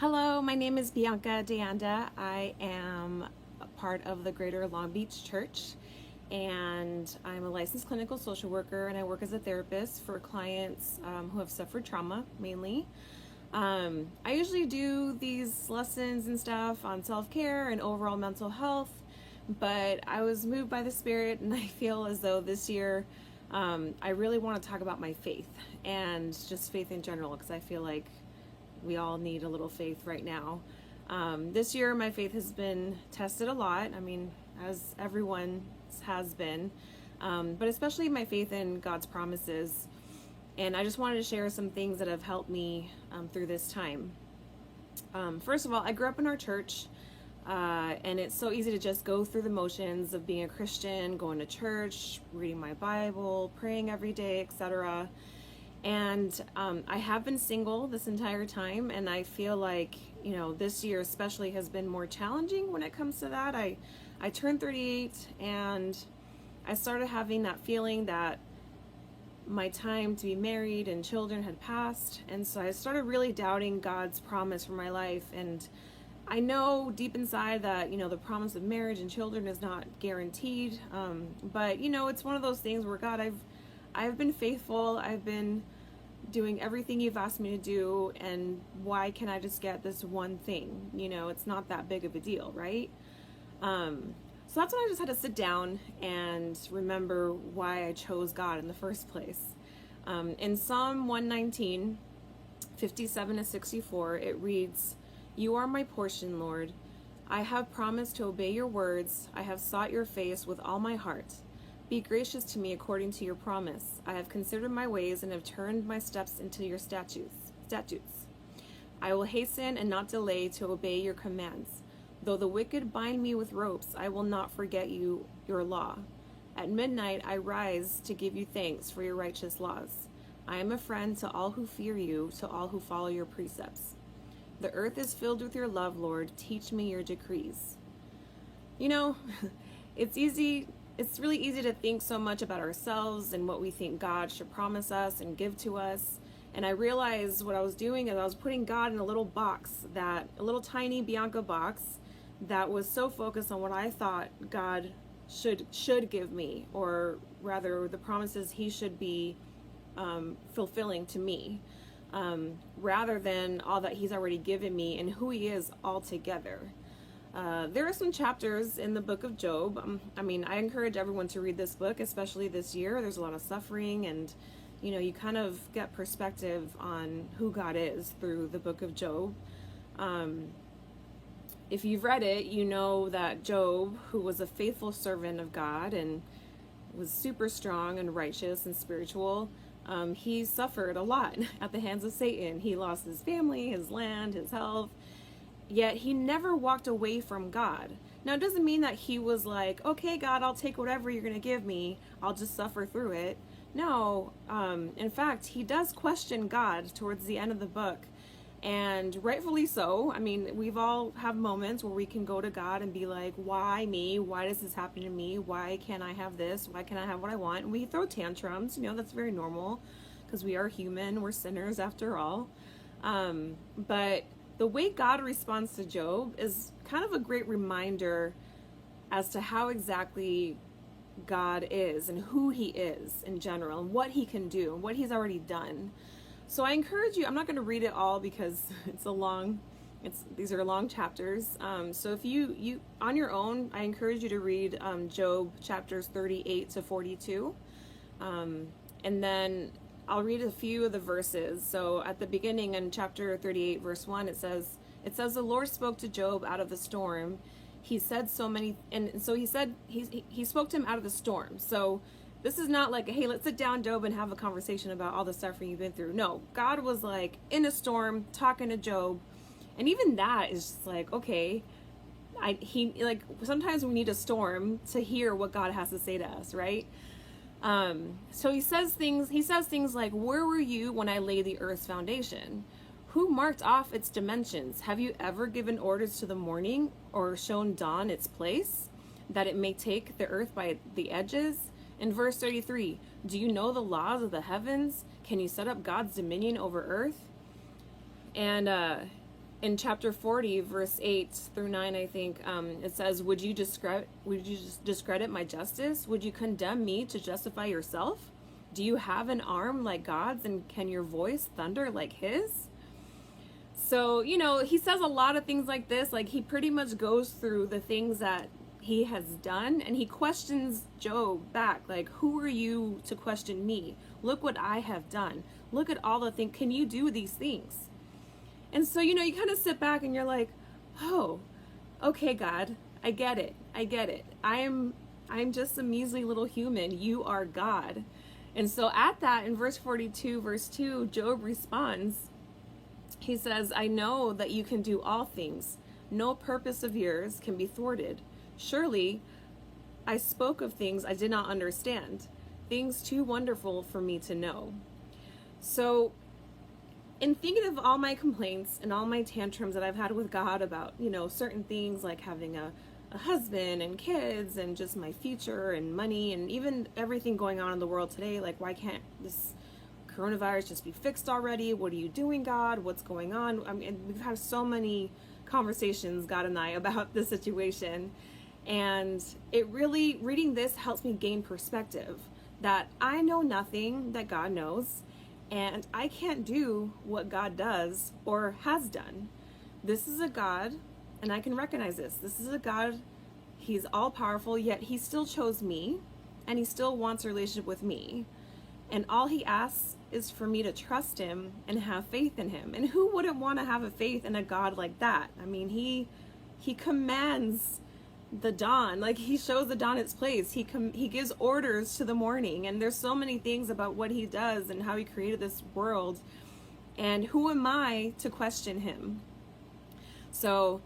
Hello, my name is Bianca De Anda. I am a part of the Greater Long Beach Church, and I'm a licensed clinical social worker, and I work as a therapist for clients who have suffered trauma, mainly. I usually do these lessons and stuff on self-care and overall mental health, but I was moved by the Spirit, and I feel as though this year I really want to talk about my faith and just faith in general, because I feel like we all need a little faith right now. This year, my faith has been tested a lot. I mean, as everyone's has been, but especially my faith in God's promises. And I just wanted to share some things that have helped me through this time. First of all, I grew up in our church, and it's so easy to just go through the motions of being a Christian, going to church, reading my Bible, praying every day, etc. And I have been single this entire time, and I feel like, this year especially has been more challenging when it comes to that. I turned 38, and I started having that feeling that my time to be married and children had passed, and so I started really doubting God's promise for my life. And I know deep inside that, the promise of marriage and children is not guaranteed, but it's one of those things where, God, I've been faithful. I've been doing everything you've asked me to do, and why can't I just get this one thing? It's not that big of a deal, right? So that's when I just had to sit down and remember why I chose God in the first place. In Psalm 119, 57-64, it reads, "You are my portion, Lord. I have promised to obey your words. I have sought your face with all my heart. Be gracious to me according to your promise. I have considered my ways and have turned my steps into your statutes. I will hasten and not delay to obey your commands. Though the wicked bind me with ropes, I will not forget your law. At midnight I rise to give you thanks for your righteous laws. I am a friend to all who fear you, to all who follow your precepts. The earth is filled with your love, Lord. Teach me your decrees." It's really easy to think so much about ourselves and what we think God should promise us and give to us. And I realized what I was doing is I was putting God in a little box, a little tiny Bianca box that was so focused on what I thought God should give me, or rather the promises he should be fulfilling to me, rather than all that he's already given me and who he is altogether. There are some chapters in the book of Job. I encourage everyone to read this book, especially this year. There's a lot of suffering, and you kind of get perspective on who God is through the book of Job. If you've read it, you know that Job, who was a faithful servant of God and was super strong and righteous and spiritual, he suffered a lot at the hands of Satan. He lost his family, his land, his health. Yet he never walked away from God. Now, it doesn't mean that he was like, okay, God, I'll take whatever you're going to give me. I'll just suffer through it. No, in fact, he does question God towards the end of the book. And rightfully so. We've all have moments where we can go to God and be like, why me? Why does this happen to me? Why can't I have this? Why can't I have what I want? And we throw tantrums. That's very normal because we are human. We're sinners after all. But the way God responds to Job is kind of a great reminder as to how exactly God is and who he is in general and what he can do and what he's already done. So I encourage you, I'm not going to read it all because these are long chapters. So if you on your own, I encourage you to read Job chapters 38-42. And then I'll read a few of the verses. So at the beginning in chapter 38, verse 1, it says, "The Lord spoke to Job out of the storm. He said so many," and so he said, he spoke to him out of the storm. So this is not like, hey, let's sit down, Job, and have a conversation about all the suffering you've been through. No, God was like in a storm talking to Job. And even that is just like, okay, sometimes we need a storm to hear what God has to say to us, right? So he says things like, "Where were you when I laid the earth's foundation? Who marked off its dimensions? Have you ever given orders to the morning or shown dawn its place, that it may take the earth by the edges?" In verse 33, "Do you know the laws of the heavens? Can you set up God's dominion over earth?" And in chapter 40, verse 8 through 9, I think, it says, would you just discredit my justice? Would you condemn me to justify yourself? Do you have an arm like God's, and can your voice thunder like his? So, he says a lot of things like this. Like, he pretty much goes through the things that he has done, and he questions Job back. Like, who are you to question me? Look what I have done. Look at all the things. Can you do these things? And so, you kind of sit back and you're like, oh, okay, God, I get it. I'm just a measly little human. You are God. And so at that, in verse 42, verse 2, Job responds. He says, I know that you can do all things. No purpose of yours can be thwarted. Surely I spoke of things I did not understand, things too wonderful for me to know. So in thinking of all my complaints and all my tantrums that I've had with God about, certain things like having a husband and kids and just my future and money and even everything going on in the world today, like, why can't this coronavirus just be fixed already? What are you doing, God? What's going on? I mean, we've had so many conversations, God and I, about this situation. And it really, reading this helps me gain perspective that I know nothing that God knows. And I can't do what God does or has done. This is a God, and I can recognize this. This is a God, he's all powerful, yet he still chose me, and he still wants a relationship with me. And all he asks is for me to trust him and have faith in him. And who wouldn't want to have a faith in a God like that? I mean, he commands the dawn, like he shows the dawn its place. He gives orders to the morning, and there's so many things about what he does and how he created this world. And who am I to question him? So,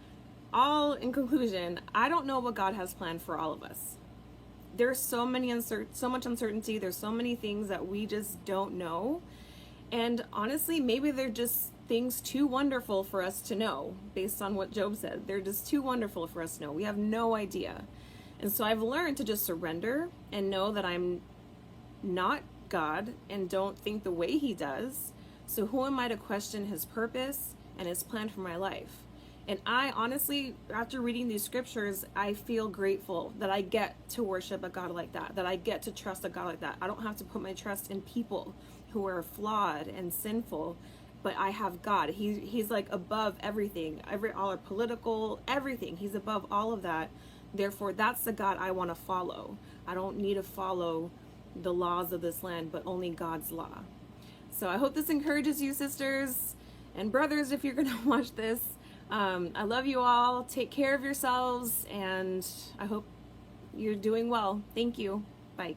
all in conclusion, I don't know what God has planned for all of us. There's so much uncertainty. There's so many things that we just don't know. And honestly, maybe they're just things too wonderful for us to know, based on what Job said. They're just too wonderful for us to know. We have no idea. And so I've learned to just surrender and know that I'm not God and don't think the way he does. So who am I to question his purpose and his plan for my life? And I honestly, after reading these scriptures, I feel grateful that I get to worship a God like that I get to trust a God like that. I don't have to put my trust in people who are flawed and sinful, but I have God. He's like above everything, all our political, everything. He's above all of that. Therefore, that's the God I want to follow. I don't need to follow the laws of this land, but only God's law. So I hope this encourages you, sisters and brothers, if you're going to watch this. I love you all. Take care of yourselves, and I hope you're doing well. Thank you. Bye.